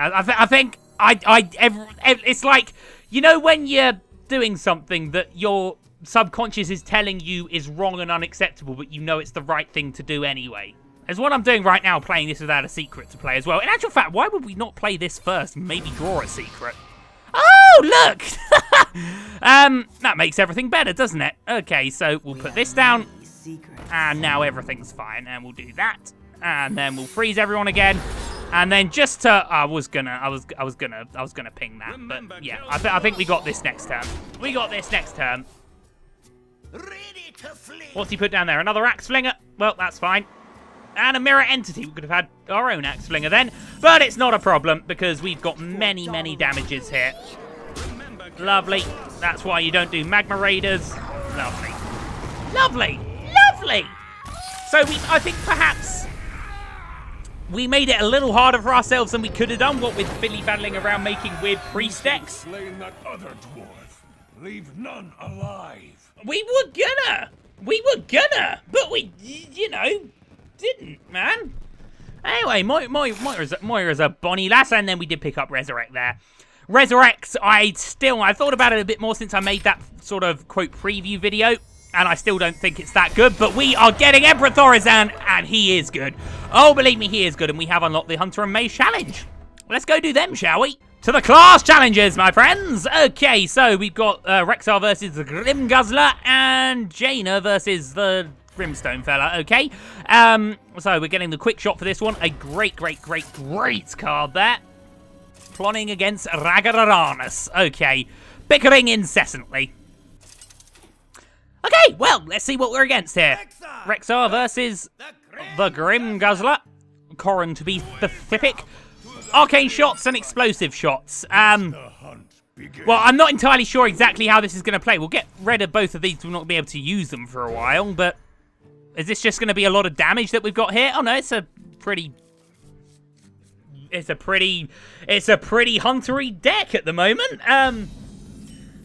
it's like, you know, when you're doing something that your subconscious is telling you is wrong and unacceptable, but you know it's the right thing to do anyway. As what I'm doing right now, playing this without a secret to play as well. In actual fact, why would we not play this first and maybe draw a secret? Oh, look! That makes everything better, doesn't it? Okay, so we'll put this down, and now everything's fine, and we'll do that, and then we'll freeze everyone again, and then just to, I was gonna ping that, but yeah, I think we got this next turn. We got this next turn. What's he put down there? Another Axe Flinger? Well, that's fine. And a Mirror Entity. We could have had our own Axe Flinger then. But it's not a problem, because we've got many, many damages here. Lovely. That's why you don't do Magma Raiders. Lovely. Lovely. Lovely. So I think perhaps we made it a little harder for ourselves than we could have done, what with Billy battling around making weird priest decks. Slain that other dwarf. Leave none alive. We were gonna, but we, you know, didn't, man. Anyway, Moira's a bonny lass, and then we did pick up Resurrect there. Resurrect, I thought about it a bit more since I made that sort of quote preview video, and I still don't think it's that good, but we are getting Emperor Thaurissan, and he is good. Oh, believe me, he is good, and we have unlocked the Hunter and Mage challenge. Let's go do them, shall we? To the class challenges, my friends. Okay, so we've got Rexar versus the Grim Guzzler, and Jaina versus the Grimstone fella, okay? So we're getting the quick shot for this one. A great card there. Plotting against Ragaranus. Okay. Bickering incessantly. Okay, well, let's see what we're against here. Rexar versus the Grim Guzzler. Coren, to be specific. Arcane shots and explosive shots. Well, I'm not entirely sure exactly how this is going to play. We'll get rid of both of these. We'll not be able to use them for a while, but is this just going to be a lot of damage that we've got here? Oh no, it's a pretty huntery deck at the moment.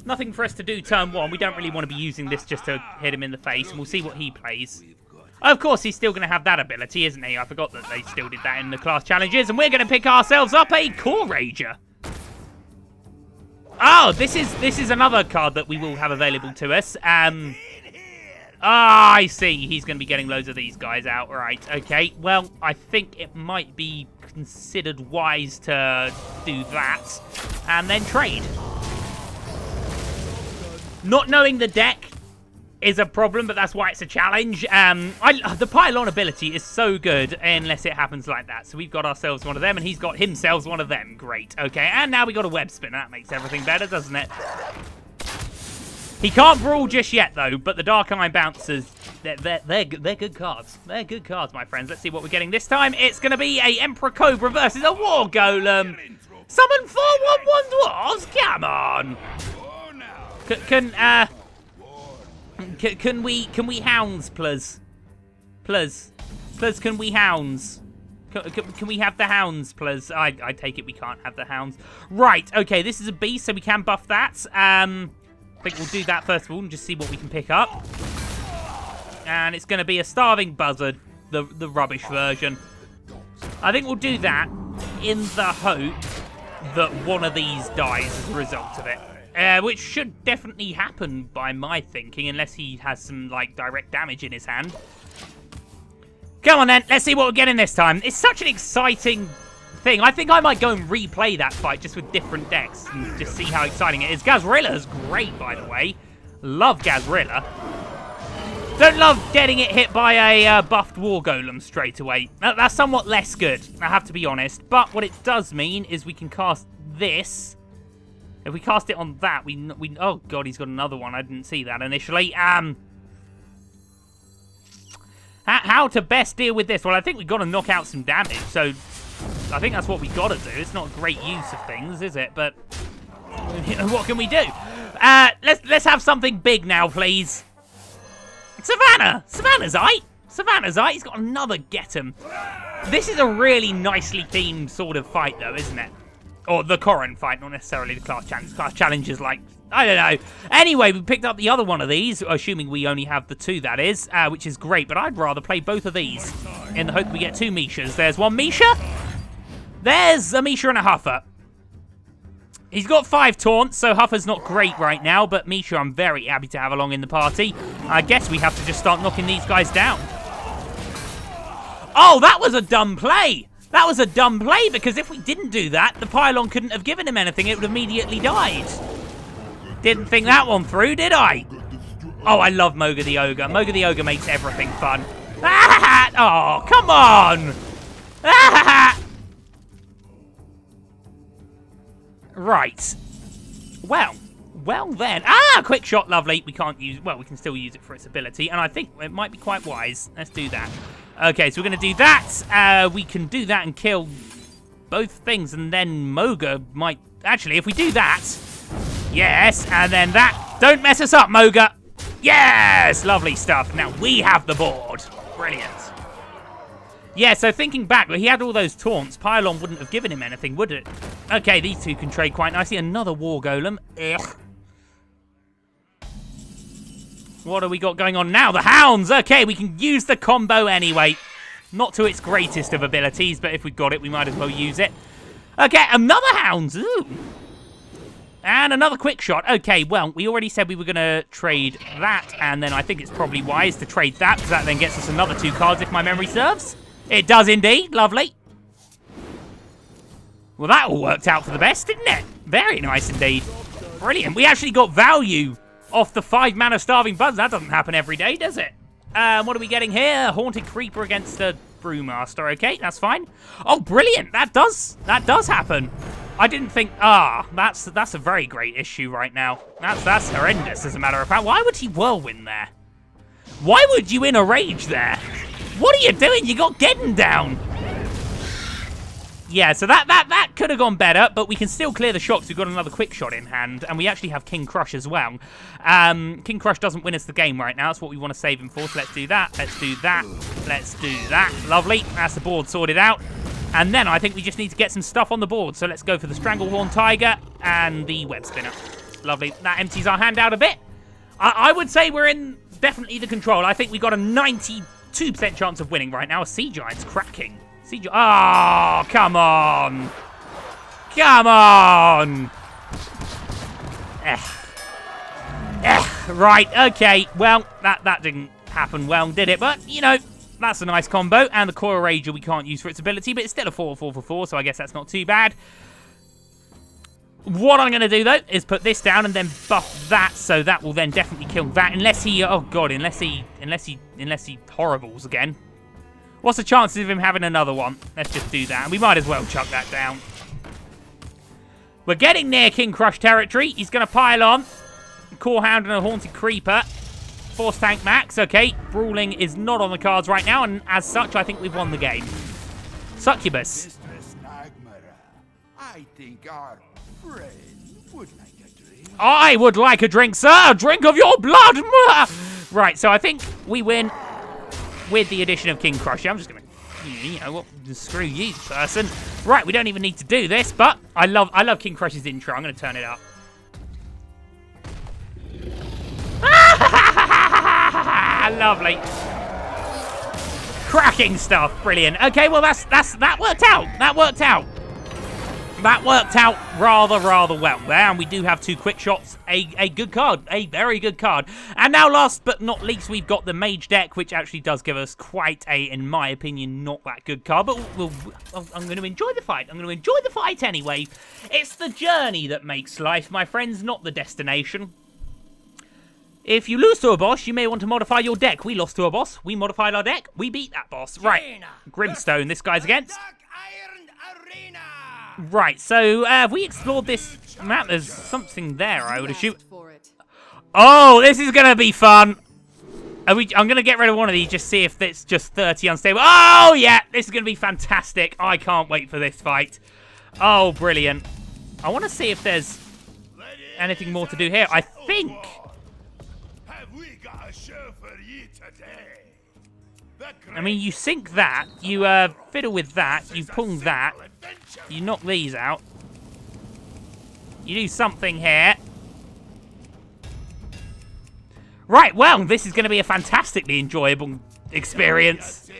Nothing for us to do turn one. We don't really want to be using this just to hit him in the face, and we'll see what he plays. Of course, he's still going to have that ability, isn't he? I forgot that they still did that in the class challenges, and we're going to pick ourselves up a Core Rager. Oh, this is another card that we will have available to us. I see. He's going to be getting loads of these guys out. Right, okay. Well, I think it might be considered wise to do that and then trade. Not knowing the deck is a problem, but that's why it's a challenge. The pylon ability is so good unless it happens like that. So we've got ourselves one of them, and he's got himself one of them. Great. Okay, and now we got a web spinner. That makes everything better, doesn't it? He can't brawl just yet, though, but the Dark Eye Bouncers, they're good cards. They're good cards, my friends. Let's see what we're getting this time. It's going to be a Emperor Cobra versus a War Golem. Summon 4/1/1 dwarves? Come on. Can we hounds, please? Please, can we hounds? Can we have the hounds, please? I take it we can't have the hounds. Right, okay, this is a beast, so we can buff that. I think we'll do that first of all and just see what we can pick up. And it's going to be a Starving Buzzard, the rubbish version. I think we'll do that in the hope that one of these dies as a result of it. Which should definitely happen by my thinking, unless he has some, like, direct damage in his hand. Come on, then. Let's see what we're getting this time. It's such an exciting thing. I think I might go and replay that fight just with different decks and just see how exciting it is. Gazrilla's great, by the way. Love Gazrilla. Don't love getting it hit by a buffed war golem straight away. That's somewhat less good, I have to be honest. But what it does mean is we can cast this. If we cast it on that, we oh god, he's got another one. I didn't see that initially. How to best deal with this? Well, I think we've got to knock out some damage. So I think that's what we got to do. It's not a great use of things, is it? But what can we do? Let's have something big now, please. Savannah! Savannah's aight! Savannah's aight! He's got another get 'em. This is a really nicely themed sort of fight, though, isn't it? Or the Coren fight, not necessarily the class challenge. Class challenge is like, I don't know. Anyway, we picked up the other one of these, assuming we only have the 2, that is, which is great. But I'd rather play both of these in the hope we get 2 Mishas. There's one Misha. There's a Misha and a Huffer. He's got 5 taunts, so Huffer's not great right now, but Misha I'm very happy to have along in the party. I guess we have to just start knocking these guys down. Oh, that was a dumb play! That was a dumb play, because if we didn't do that, the pylon couldn't have given him anything. It would have immediately died. Didn't think that one through, did I? Oh, I love Moga the Ogre. Moga the Ogre makes everything fun. Ah! Oh, come on! Ah! Right. Well then. Ah, quick shot, lovely. We can't use, well, we can still use it for its ability, and I think it might be quite wise. Let's do that. Okay, so we're going to do that. We can do that and kill both things, and then Moga might, actually, if we do that, yes, and then that, don't mess us up, Moga. Yes, lovely stuff. Now we have the board. Brilliant. Yeah, so thinking back, he had all those taunts. Pylon wouldn't have given him anything, would it? Okay, these two can trade quite nicely. Another war golem. Ugh. What have we got going on now? The hounds! Okay, we can use the combo anyway. Not to its greatest of abilities, but if we've got it, we might as well use it. Okay, another hounds! Ooh. And another quick shot. Okay, well, we already said we were going to trade that, and then I think it's probably wise to trade that, because that then gets us another 2 cards if my memory serves. It does indeed. Lovely. Well, that all worked out for the best, didn't it? Very nice indeed. Brilliant. We actually got value off the 5 mana Starving Buds. That doesn't happen every day, does it? What are we getting here? Haunted Creeper against the Brewmaster. Okay, that's fine. Oh, brilliant. That does happen. I didn't think... that's a very great issue right now. That's horrendous, as a matter of fact. Why would he Whirlwind there? Why would you in a rage there? What are you doing? You got getting down. Yeah, so that could have gone better, but we can still clear the shots. We've got another quick shot in hand, and we actually have King Crush as well. King Crush doesn't win us the game right now. That's what we want to save him for, so let's do that. Let's do that. Let's do that. Lovely. That's the board sorted out. And then I think we just need to get some stuff on the board. So let's go for the Stranglehorn Tiger and the Web Spinner. Lovely. That empties our hand out a bit. I would say we're in definitely the control. I think we got a 92% chance of winning right now. A Sea Giant's cracking. Oh, come on. Come on. Right, okay. Well, that didn't happen well, did it? But, you know, that's a nice combo. And the Coil Rager we can't use for its ability, but it's still a 4/4 for 4, so I guess that's not too bad. What I'm going to do, though, is put this down and then buff that, so that will then definitely kill that. Unless he, oh god, unless he horribles again. What's the chances of him having another one? Let's just do that. And we might as well chuck that down. We're getting near King Crush territory. He's going to pile on. Core Hound and a Haunted Creeper. Force Tank Max. Okay, Brawling is not on the cards right now, and as such, I think we've won the game. Succubus. I think our friend would like a drink. I would like a drink, sir. A drink of your blood. Right, so I think we win with the addition of King Crush. I'm just going to, you know what, screw you, person. Right, we don't even need to do this, but I love King Crush's intro. I'm going to turn it up. Lovely. Cracking stuff. Brilliant. Okay, well, that worked out. That worked out. That worked out rather well there, and we do have 2 quick shots. A good card, a very good card. And now, last but not least, we've got the Mage deck, which actually does give us quite a, in my opinion, not that good card. But I'm going to enjoy the fight. I'm going to enjoy the fight anyway. It's the journey that makes life, my friends, not the destination. If you lose to a boss, you may want to modify your deck. We lost to a boss. We modified our deck. We beat that boss. Right. Grimstone, this guy's against. Right, so have we explored this map? There's something there, I would assume. Oh, this is going to be fun. I'm going to get rid of one of these, just see if it's just 30 unstable. Oh, yeah, this is going to be fantastic. I can't wait for this fight. Oh, brilliant. I want to see if there's anything more to do here. I think... I mean, you sync that, you fiddle with that, you pung that, you knock these out. You do something here. Right, well, this is going to be a fantastically enjoyable experience.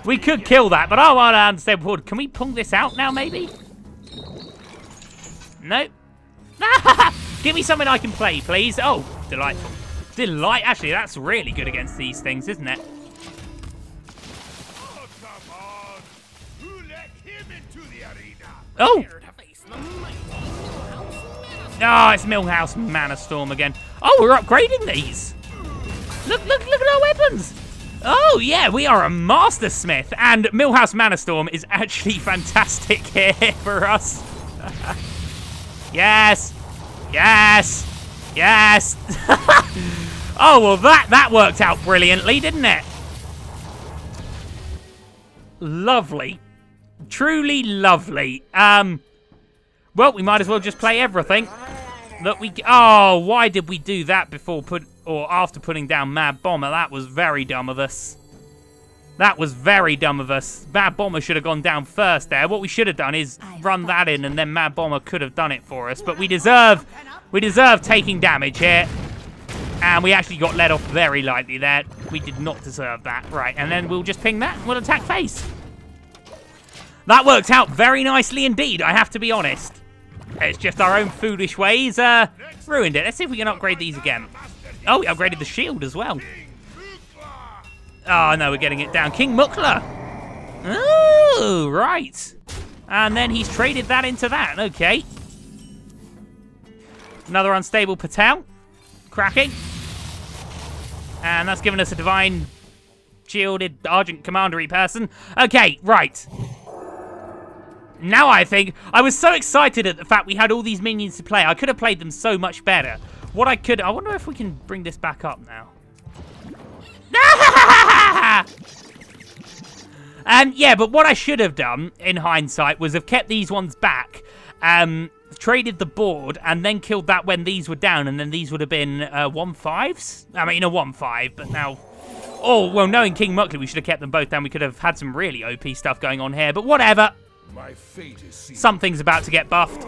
We could kill that, but I want to understand. Can we pung this out now, maybe? Nope. Give me something I can play, please. Oh, delightful. Actually, that's really good against these things, isn't it? Oh, come on. Who let him into the arena? Oh! Oh, it's Millhouse Mana Storm again. Oh, we're upgrading these. Look at our weapons. Oh, yeah, we are a master smith. And Millhouse Mana Storm is actually fantastic here for us. Yes. Yes. Yes. Oh, well, that worked out brilliantly, didn't it? Lovely. Truly lovely. Well, we might as well just play everything. Look, oh, why did we do that after putting down Mad Bomber? That was very dumb of us. That was very dumb of us. Mad Bomber should have gone down first there. What we should have done is run that in, and then Mad Bomber could have done it for us. But we deserve taking damage here. And we actually got let off very lightly there. We did not deserve that. Right, and then we'll just ping that and we'll attack face. That worked out very nicely indeed, I have to be honest. It's just our own foolish ways ruined it. Let's see if we can upgrade these again. Oh, we upgraded the shield as well. Oh, no, we're getting it down. King Mukla. Oh, right. And then he's traded that into that. Okay. Another unstable Patel. Cracking. And that's given us a divine shielded Argent Commandery person. Okay, right. Now I think... I was so excited at the fact we had all these minions to play. I could have played them so much better. I wonder if we can bring this back up now. Yeah, but what I should have done, in hindsight, was have kept these ones back, traded the board, and then killed that when these were down, and then these would have been 1/5s? I mean, a 1/5, but now... Oh, well, knowing King Mukli, we should have kept them both down. We could have had some really OP stuff going on here, but whatever. My fate is sealed. Something's about to get buffed.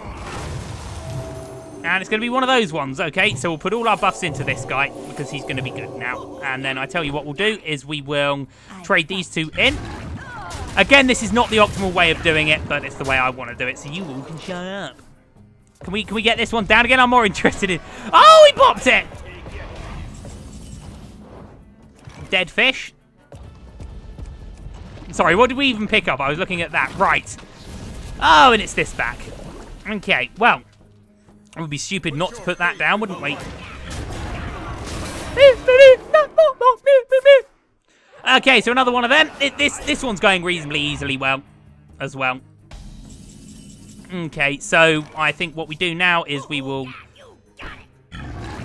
And it's going to be one of those ones. Okay, so we'll put all our buffs into this guy because he's going to be good now. And then I tell you what we'll do is we will trade these two in. Again, this is not the optimal way of doing it, but it's the way I want to do it. So you all can shut up. Can we get this one down again? I'm more interested in... Oh, he popped it! Dead fish. Sorry, what did we even pick up? I was looking at that. Right. Oh, and it's this back. Okay, well... It would be stupid not to put that down, wouldn't we? Okay, so another one of them. This one's going reasonably easily as well. Okay, so I think what we do now is we will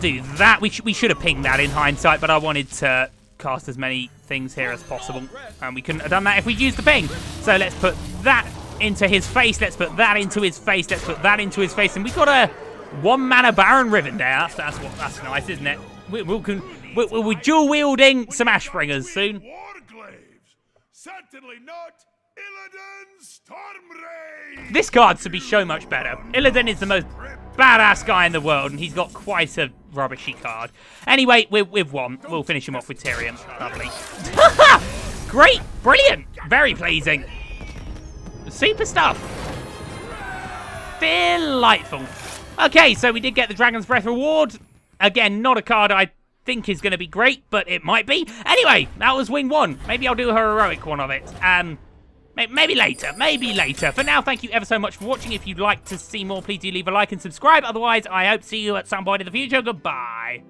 do that. We should have pinged that in hindsight, but I wanted to cast as many things here as possible. And we couldn't have done that if we'd used the ping. So let's put that into his face. Let's put that into his face. Let's put that into his face. And we've got a... 1 mana Baron Riven there. That's nice, isn't it? We're dual wielding some Ashbringers soon. Certainly not Illidan's Stormray. This card should be so much better. Illidan is the most badass guy in the world, and he's got quite a rubbishy card. Anyway, we've won. We'll finish him off with Tyrion. Lovely. Great, brilliant, very pleasing. Super stuff. Delightful. Okay, so we did get the Dragon's Breath reward. Again, not a card I think is going to be great, but it might be. Anyway, that was win 1. Maybe I'll do a heroic one of it. Maybe later, maybe later. For now, thank you ever so much for watching. If you'd like to see more, please do leave a like and subscribe. Otherwise, I hope to see you at some point in the future. Goodbye.